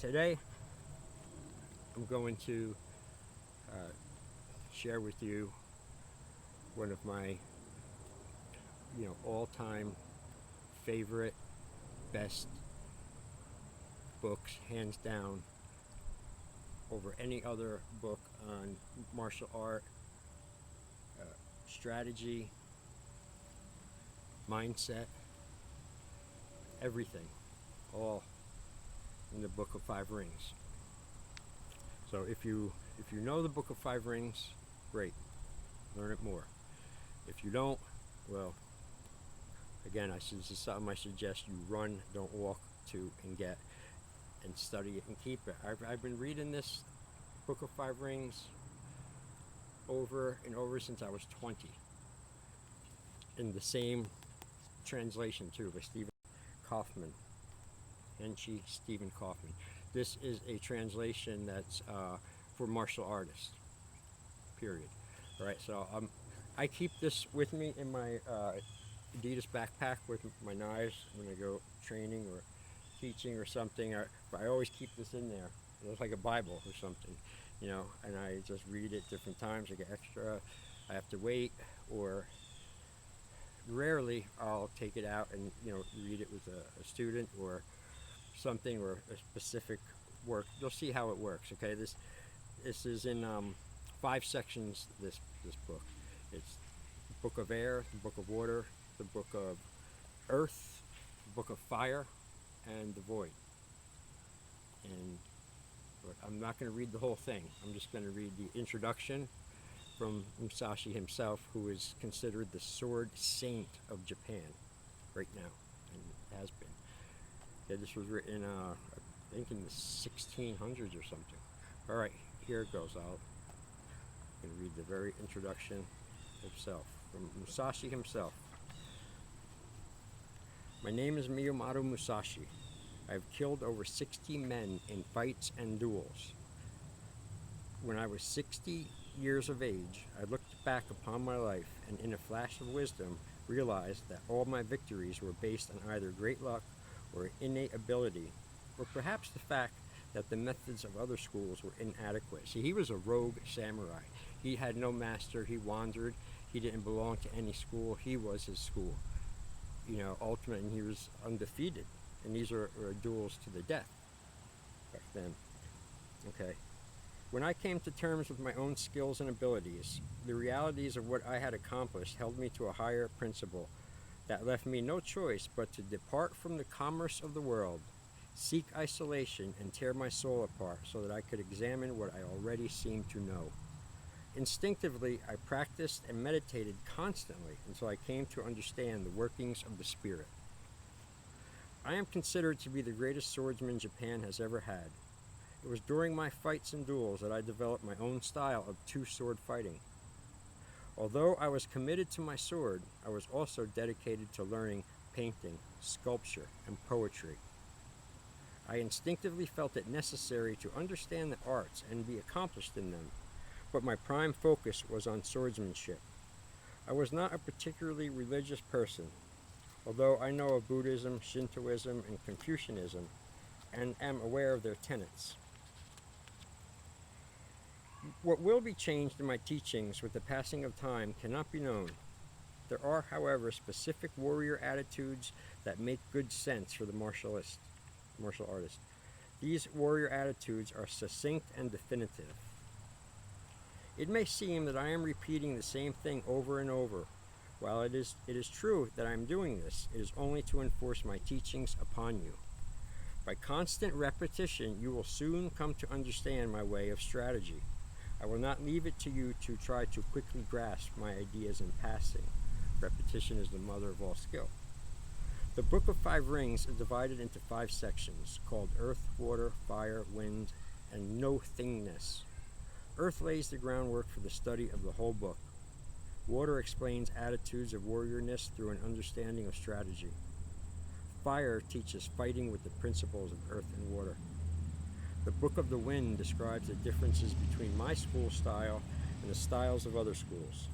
Today I'm going to share with you one of my all-time favorite, best books, hands down, over any other book on martial art, strategy, mindset, everything, all in the Book of Five Rings. So if you know the Book of Five Rings, great, learn it more. If you don't, well, again, this is something I suggest you run, don't walk to and get, and study it and keep it. I've been reading this Book of Five Rings over and over since I was 20, in the same translation too, by Stephen Kaufman, Henshi Stephen Kaufman. This is a translation that's for martial artists, period. All right, so I keep this with me in my Adidas backpack with my knives when I go training or teaching or something. I always keep this in there. It's like a Bible or something, and I just read it different times. I get extra, I have to wait, or rarely I'll take it out and read it with a student or something, or a specific work. You'll see how it works. Okay, this is in 5 sections. This book. It's the Book of Air, the Book of Water, the Book of Earth, the Book of Fire, and the Void. But I'm not going to read the whole thing. I'm just going to read the introduction from Musashi himself, who is considered the sword saint of Japan right now, and has been. Okay, this was written, I think, in the 1600s or something. All right, here it goes. I'm going to read the very introduction himself, from Musashi himself. My name is Miyamoto Musashi. I have killed over 60 men in fights and duels. When I was 60 years of age, I looked back upon my life and in a flash of wisdom realized that all my victories were based on either great luck or innate ability, or perhaps the fact that the methods of other schools were inadequate. See, he was a rogue samurai. He had no master. He wandered. He didn't belong to any school. He was his school. Ultimately, and he was undefeated. And these are duels to the death back then. Okay. When I came to terms with my own skills and abilities, the realities of what I had accomplished held me to a higher principle that left me no choice but to depart from the commerce of the world, seek isolation, and tear my soul apart so that I could examine what I already seemed to know. Instinctively, I practiced and meditated constantly until I came to understand the workings of the spirit. I am considered to be the greatest swordsman Japan has ever had. It was during my fights and duels that I developed my own style of two-sword fighting. Although I was committed to my sword, I was also dedicated to learning painting, sculpture, and poetry. I instinctively felt it necessary to understand the arts and be accomplished in them, but my prime focus was on swordsmanship. I was not a particularly religious person, although I know of Buddhism, Shintoism, and Confucianism, and am aware of their tenets. What will be changed in my teachings with the passing of time cannot be known. There are, however, specific warrior attitudes that make good sense for the martial artist. These warrior attitudes are succinct and definitive. It may seem that I am repeating the same thing over and over. While it is true that I am doing this, it is only to enforce my teachings upon you. By constant repetition, you will soon come to understand my way of strategy. I will not leave it to you to try to quickly grasp my ideas in passing. Repetition is the mother of all skill. The Book of Five Rings is divided into 5 sections called Earth, Water, Fire, Wind, and No-Thingness. Earth lays the groundwork for the study of the whole book. Water explains attitudes of warriorness through an understanding of strategy. Fire teaches fighting with the principles of earth and water. The Book of the Wind describes the differences between my school style and the styles of other schools.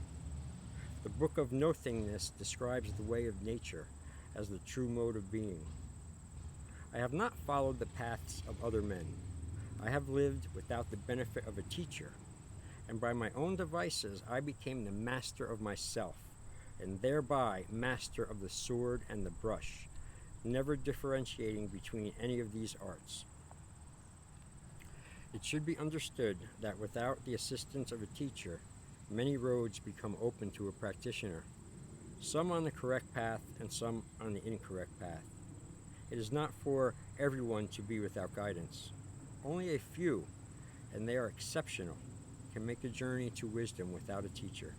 The Book of No-Thingness describes the way of nature as the true mode of being. I have not followed the paths of other men. I have lived without the benefit of a teacher, and by my own devices I became the master of myself, and thereby master of the sword and the brush, never differentiating between any of these arts. It should be understood that without the assistance of a teacher, many roads become open to a practitioner, some on the correct path and some on the incorrect path. It is not for everyone to be without guidance. Only a few, and they are exceptional, can make a journey to wisdom without a teacher.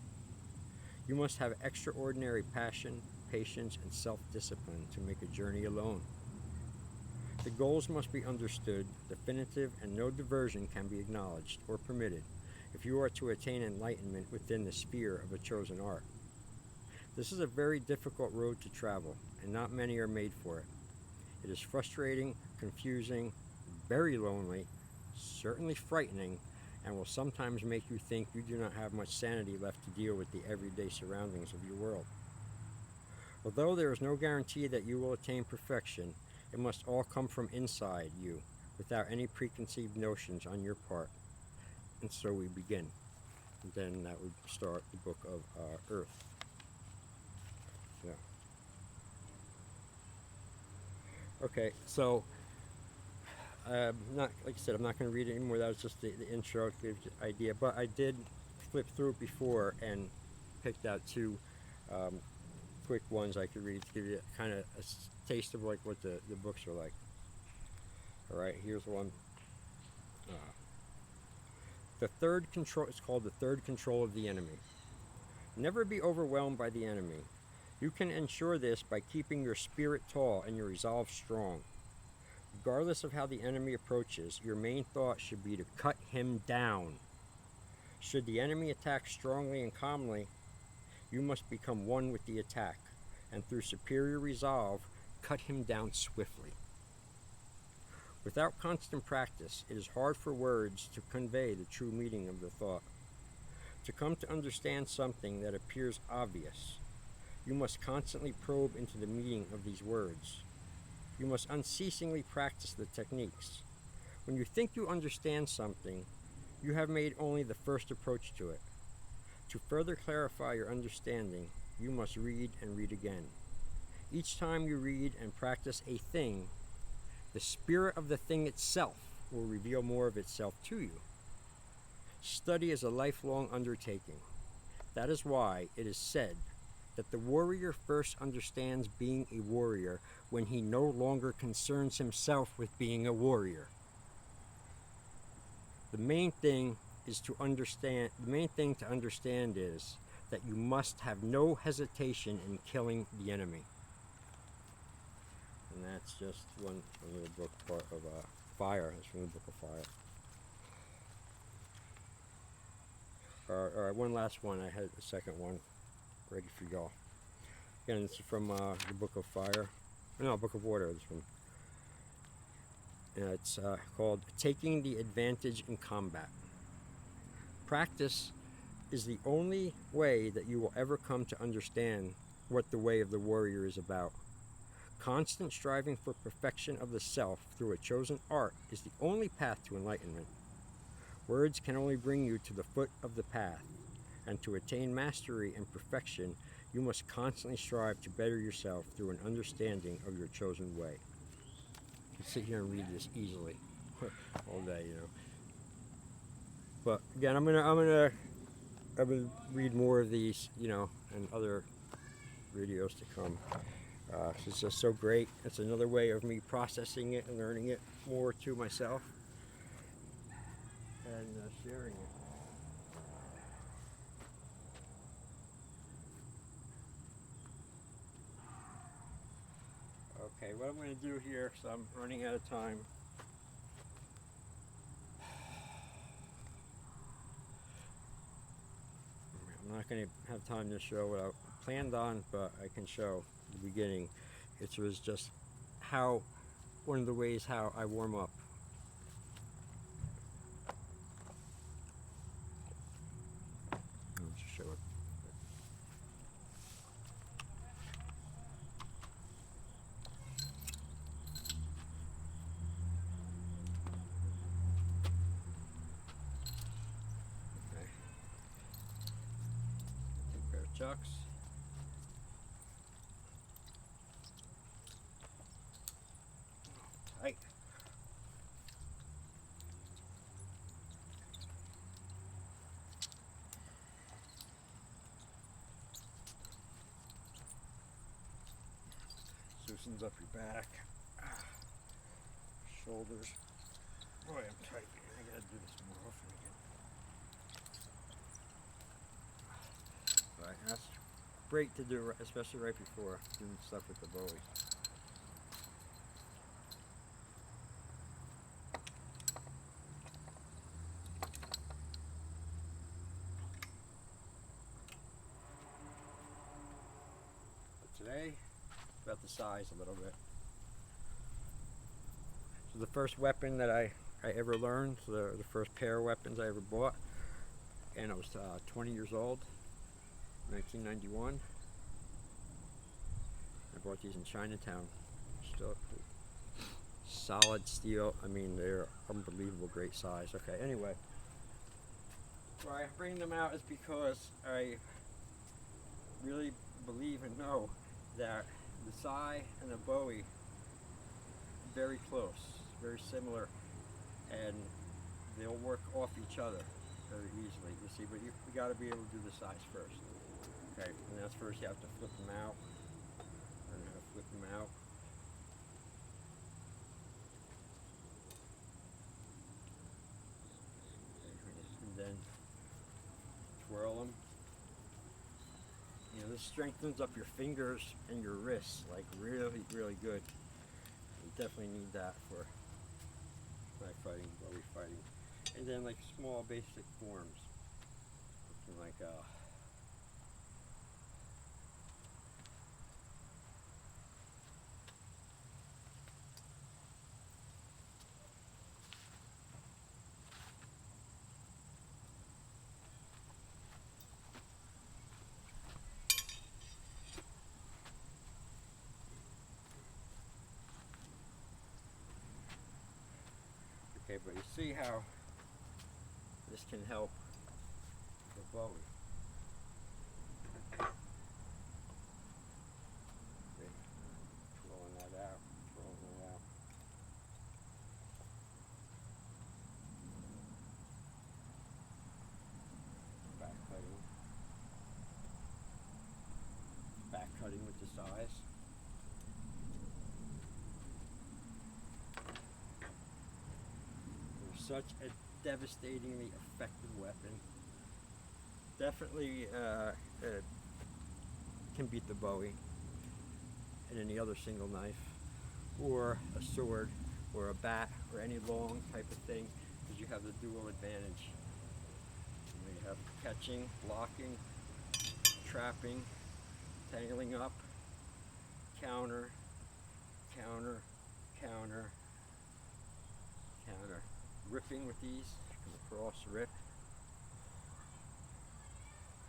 You must have extraordinary passion, patience, and self-discipline to make a journey alone. The goals must be understood, definitive, and no diversion can be acknowledged or permitted if you are to attain enlightenment within the sphere of a chosen art. This is a very difficult road to travel, and not many are made for it. It is frustrating, confusing, very lonely, certainly frightening, and will sometimes make you think you do not have much sanity left to deal with the everyday surroundings of your world. Although there is no guarantee that you will attain perfection, it must all come from inside you, without any preconceived notions on your part. And so we begin. And then that would start the book of Earth. Yeah. Okay, so not like I said, I'm not going to read it anymore. That was just the intro to give you the idea. But I did flip through it before and picked out two quick ones I could read to give you kind of a taste of like what the books are like. All right, here's one. The third control. It's called The Third Control of the Enemy. Never be overwhelmed by the enemy. You can ensure this by keeping your spirit tall and your resolve strong. Regardless of how the enemy approaches, your main thought should be to cut him down. Should the enemy attack strongly and calmly, you must become one with the attack, and through superior resolve, cut him down swiftly. Without constant practice, it is hard for words to convey the true meaning of the thought. To come to understand something that appears obvious, you must constantly probe into the meaning of these words. You must unceasingly practice the techniques. When you think you understand something, you have made only the first approach to it. To further clarify your understanding, you must read and read again. Each time you read and practice a thing, the spirit of the thing itself will reveal more of itself to you. Study is a lifelong undertaking. That is why it is said that the warrior first understands being a warrior when he no longer concerns himself with being a warrior. The main thing to understand is that you must have no hesitation in killing the enemy. And that's just one little book part of Fire. That's from the book of Fire. All right, one last one. I had a second one ready for y'all. Again, this is from the book of Fire. No, book of Water. This one. It's called Taking the Advantage in Combat. Practice is the only way that you will ever come to understand what the way of the warrior is about. Constant striving for perfection of the self through a chosen art is the only path to enlightenment. Words can only bring you to the foot of the path, and to attain mastery and perfection, you must constantly strive to better yourself through an understanding of your chosen way. You can sit here and read this easily all day, you know. But again, I'm gonna read more of these, you know, and other videos to come. It's just so great. It's another way of me processing it and learning it more to myself and sharing it. Okay, what I'm going to do here, so I'm running out of time. I'm not going to have time to show what I planned on, but I can show the beginning. It was just one of the ways how I warm up. I'll just show it. ducks. Tight. Loosens up your back, shoulders. Boy, I'm tight. I gotta do this more often again. But that's great to do, especially right before doing stuff with the bowie. But today, about the size a little bit. So the first weapon that I ever learned, so the first pair of weapons I ever bought, and I was 20 years old, 1991. I bought these in Chinatown. Still solid steel. I mean, they're unbelievable great size. Okay, anyway, why I bring them out is because I really believe and know that the sai and the bowie very close, very similar, and they'll work off each other very easily. You see, but you got to be able to do the sais first. Okay, and that's first you have to flip them out. Learn how to flip them out. And then twirl them. You know, this strengthens up your fingers and your wrists like really, really good. You definitely need that for knife fighting, bowie fighting. And then like small basic forms. Something like okay, but you see how this can help the bowie. Okay. Twirling that out, twirling that out. Back cutting. Back cutting with the sais. They're such a devastatingly effective weapon. Definitely can beat the bowie and any other single knife, or a sword, or a bat, or any long type of thing, because you have the dual advantage. You have catching, blocking, trapping, tangling up, counter, counter, counter, counter. Ripping with these, come across, rip.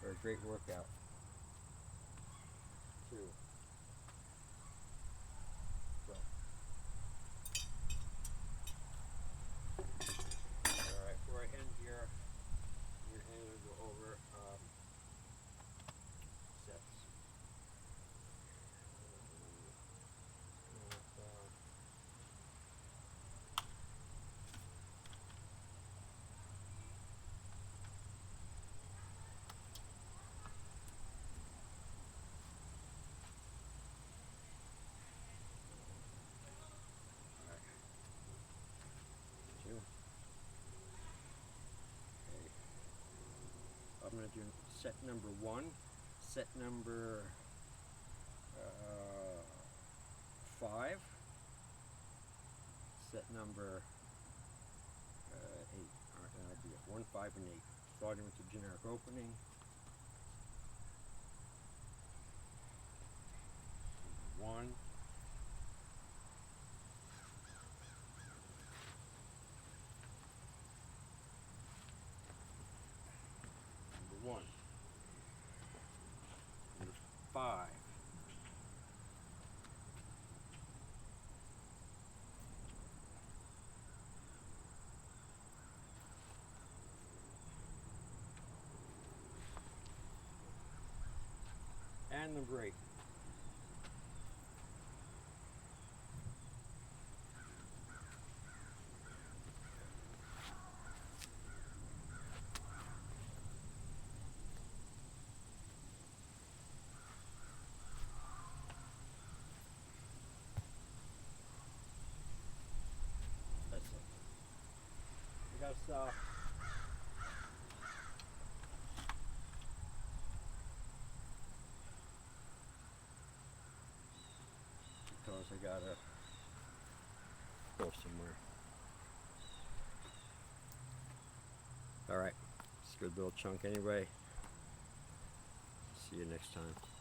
For a great workout, too. So. Alright, before I end here, we're going to go over sets. I'm going to do set number 1, set number 5, set number 8. Alright, that'll be it. 1, 5, and 8. Starting with the generic opening. Number 1. Number 1. Number 5. them great. That's it. You gotta stop. Because I gotta go somewhere. Alright, it's a good little chunk anyway. See you next time.